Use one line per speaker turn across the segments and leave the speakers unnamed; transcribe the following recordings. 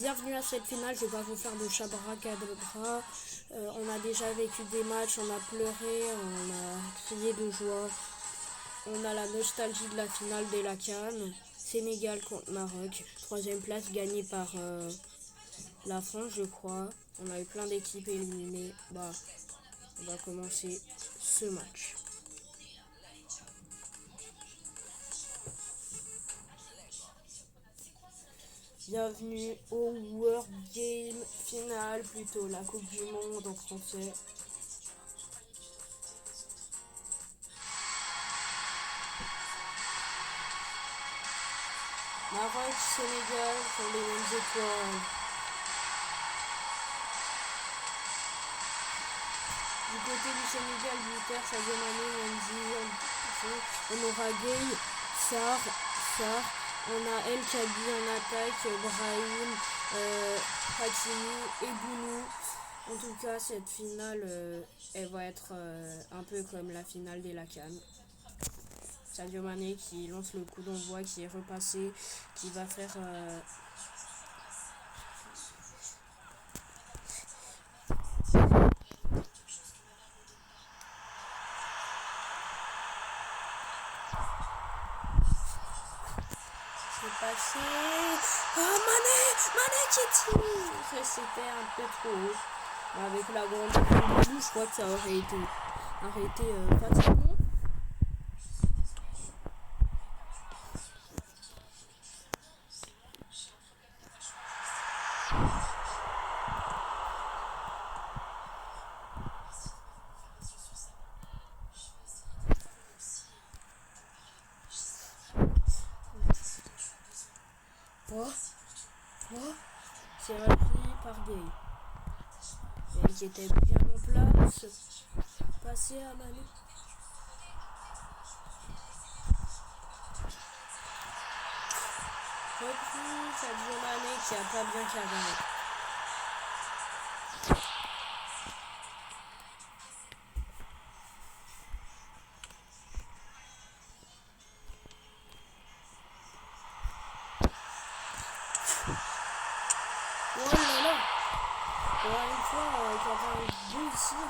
Bienvenue à cette finale, je vais pas vous faire de chabracadabra. On a déjà vécu des matchs, on a pleuré, on a crié de joie. On a la nostalgie de la finale de la CAN. Sénégal contre Maroc. Troisième place gagnée par la France, je crois. On a eu plein d'équipes éliminées. On va commencer ce match. Bienvenue au World Game Final, plutôt la Coupe du Monde en français. Maroc, Sénégal sont les mêmes étoiles. Du côté du Sénégal, buteur, Sadio Mané, Mendy, on aura Gueye, Sarr, on a El Khaby en attaque, Brahim, Hakimi et Bounou. En tout cas, cette finale, elle va être un peu comme la finale de la CAN. Sadio Mané qui lance le coup d'envoi, qui est repassé, qui va faire... C'est passé... Oh, Mané qui tire. C'était un peu trop haut. Avec la grande boue, je crois que ça aurait été arrêté facilement. C'est repris par Gueye. Et qui était bien en place. Passé à Mané. Repris Sadio Mané qui a pas bien cadré. Oh là là. Pour une fois, il y avait un but ici.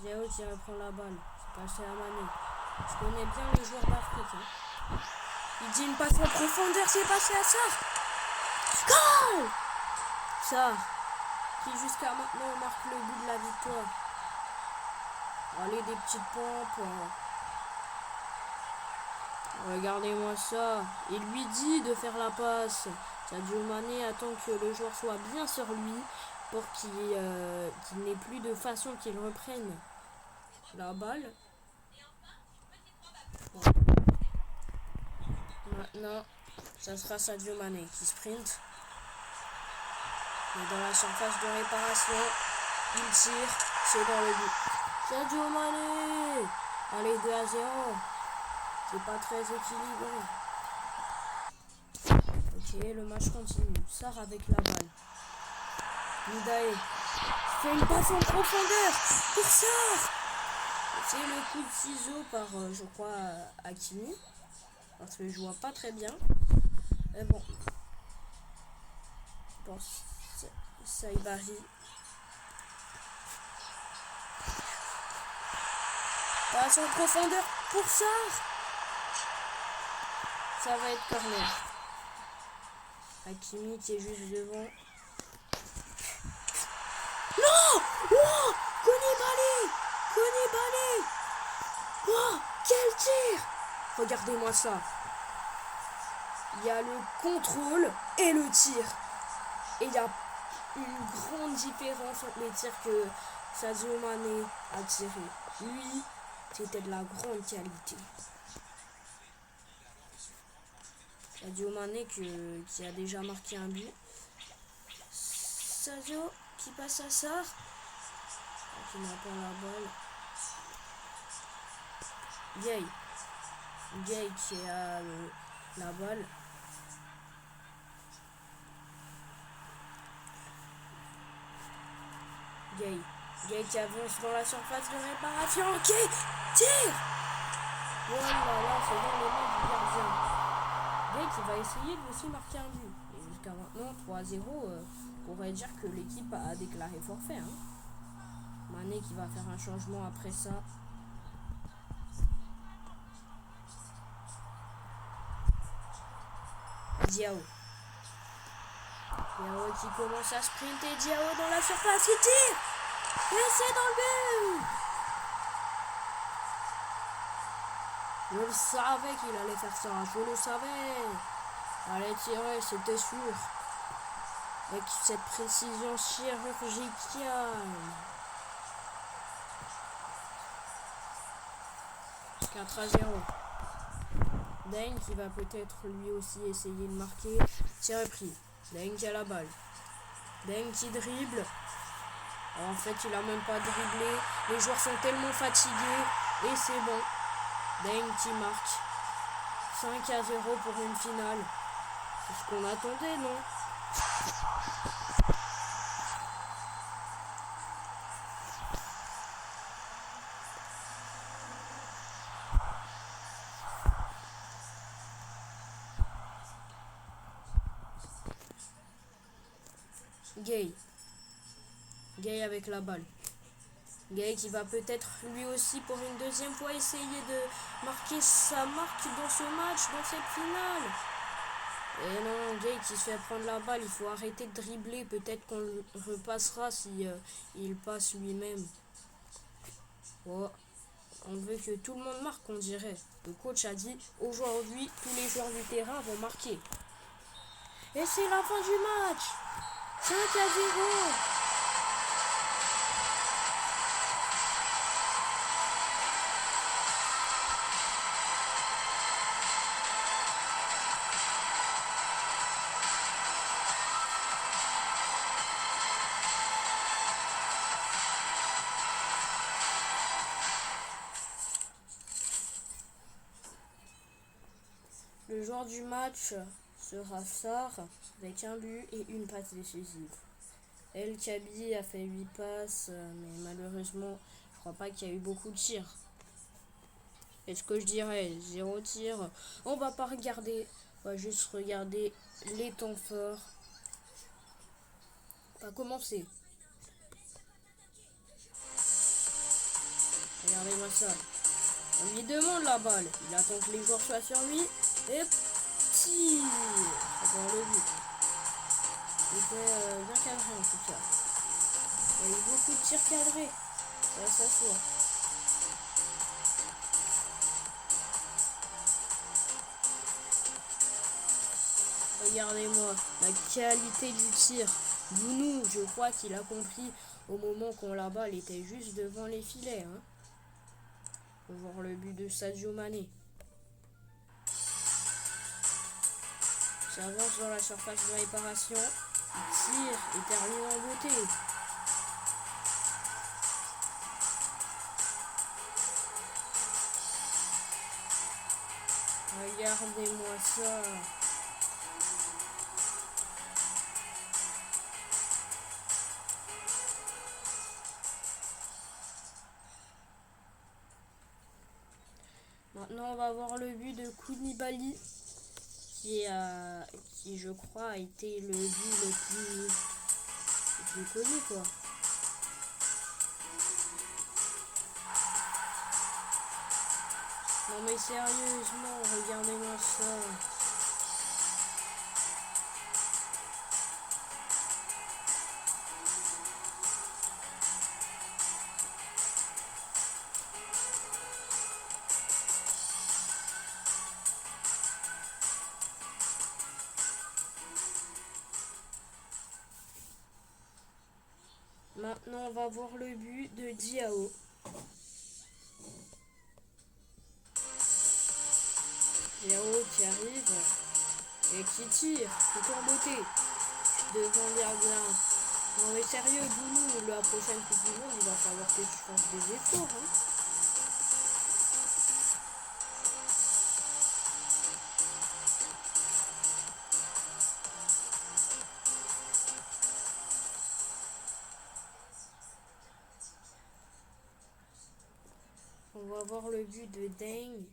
Léo qui reprend la balle. C'est passé à Mané. Je connais bien les joueurs d'Afrique. Hein. Il dit une passe en profondeur, c'est passé à Sarr. Goal! Sarr, qui jusqu'à maintenant marque le but de la victoire. Allez, des petites pompes. Regardez-moi ça. Il lui dit de faire la passe. Sadio Mané attend que le joueur soit bien sur lui pour qu'il n'ait plus de façon qu'il reprenne la balle. Bon. Maintenant, ça sera Sadio Mané qui sprint. Et dans la surface de réparation, il tire. C'est dans le but. Sadio Mané. Allez, 2-0. C'est pas très équilibré. Ok, le match continue. Sarr avec la balle. Ndiaye fait une passe en profondeur pour Sarr. C'est le coup de ciseau par, je crois, Hakimi. Parce que je vois pas très bien. Mais bon. Bon, Saïbari. Passe en profondeur pour Sarr. Ça va être corner. Hakimi qui est juste devant. Non! Oh! Koulibaly! Oh! Quel tir! Regardez-moi ça. Il y a le contrôle et le tir. Et il y a une grande différence entre les tirs que Sadio Mané a tiré. Lui, c'était de la grande qualité. Sadio Mané qui a déjà marqué un but. Sadio qui passe à Sarr. Qui n'a pas la balle. Gueye qui a la balle. Gueye qui avance dans la surface de réparation. Ok, tire. Voilà, là, c'est dans les mains du gardien. Gay qui va essayer de aussi marquer un but. Et jusqu'à maintenant, 3-0, on pourrait dire que l'équipe a déclaré forfait. Hein. Mané qui va faire un changement après ça. Diao. Diao qui commence à sprinter. Diao dans la surface. Il tire. Et c'est dans le but. Je le savais qu'il allait faire ça. Je le savais. Allez tirer, c'était sûr. Avec cette précision chirurgicale. 4-0. Deng qui va peut-être lui aussi essayer de marquer. Tir pris. Deng qui a la balle. Deng qui dribble. En fait, il a même pas dribblé. Les joueurs sont tellement fatigués. Et c'est bon. Deng qui marque. 5-0 pour une finale. C'est ce qu'on attendait, non? Gay. Gay avec la balle. Gay qui va peut-être lui aussi pour une deuxième fois essayer de marquer sa marque dans ce match, dans cette finale. Et non, Gay qui se fait prendre la balle, il faut arrêter de dribbler. Peut-être qu'on le repassera si il passe lui-même. Oh. On veut que tout le monde marque, on dirait. Le coach a dit, aujourd'hui, tous les joueurs du terrain vont marquer. Et c'est la fin du match. 5-0. Le joueur du match sera Sarr avec un but et une passe décisive. El Kabi a fait 8 passes, mais malheureusement, je crois pas qu'il y a eu beaucoup de tirs. Est-ce que je dirais 0 tir? On va pas regarder, on va juste regarder les temps forts. On va commencer. Regardez-moi ça. On lui demande la balle. Il attend que les joueurs soient sur lui. Et tire dans le but. Il fait bien cadré en tout cas. Il y a eu beaucoup de tirs cadrés. Ça s'assoit. Regardez-moi la qualité du tir. Bounou, je crois qu'il a compris au moment qu'on la balle était juste devant les filets. Hein. Faut voir le but de Sadio Mané. S'avance dans la surface de réparation. Il tire et termine en beauté. Regardez-moi ça. Maintenant, on va voir le but de Koulibaly qui je crois, a été le but le plus connu, quoi. Non mais sérieusement, regardez-moi ça. Maintenant, on va voir le but de Diao. Diao qui arrive et qui tire, tout en beauté. Devant le gardien. Non mais sérieux, Bounou, la prochaine Coupe du Monde, il va falloir que tu fasses des efforts. Hein. On va voir le but de Deng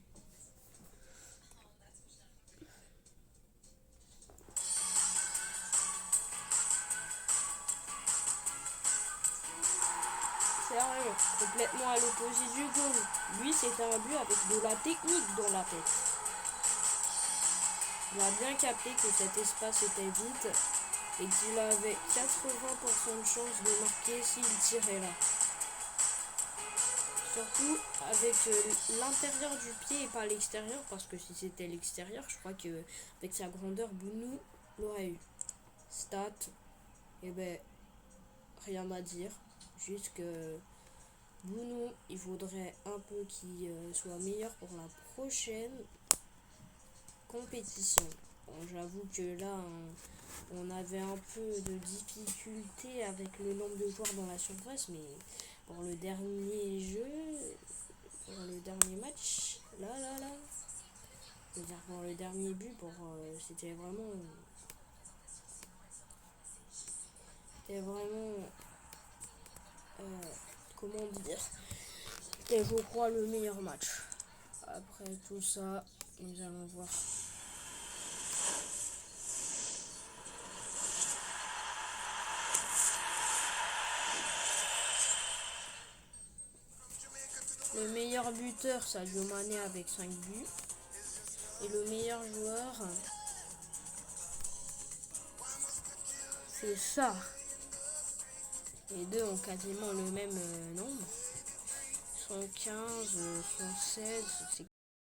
carrément, complètement à l'opposé du goal. Lui, c'était un but avec de la technique dans la tête. Il a bien capté que cet espace était vide et qu'il avait 80% de chance de marquer s'il tirait là. Surtout avec l'intérieur du pied et pas l'extérieur, parce que si c'était l'extérieur, je crois que avec sa grandeur, Bounou l'aurait eu. Stat, et ben rien à dire, juste que Bounou, il faudrait un peu qu'il soit meilleur pour la prochaine compétition. Bon, j'avoue que là, on avait un peu de difficulté avec le nombre de joueurs dans la surface, mais pour le dernier jeu, pour le dernier match, là, je veux dire pour le dernier but, c'était vraiment, comment dire, c'était je crois le meilleur match. Après tout ça, nous allons voir. Le meilleur buteur, Sadio Mané avec 5 buts. Et le meilleur joueur, c'est ça. Les deux ont quasiment le même nombre. 115, 116, c'est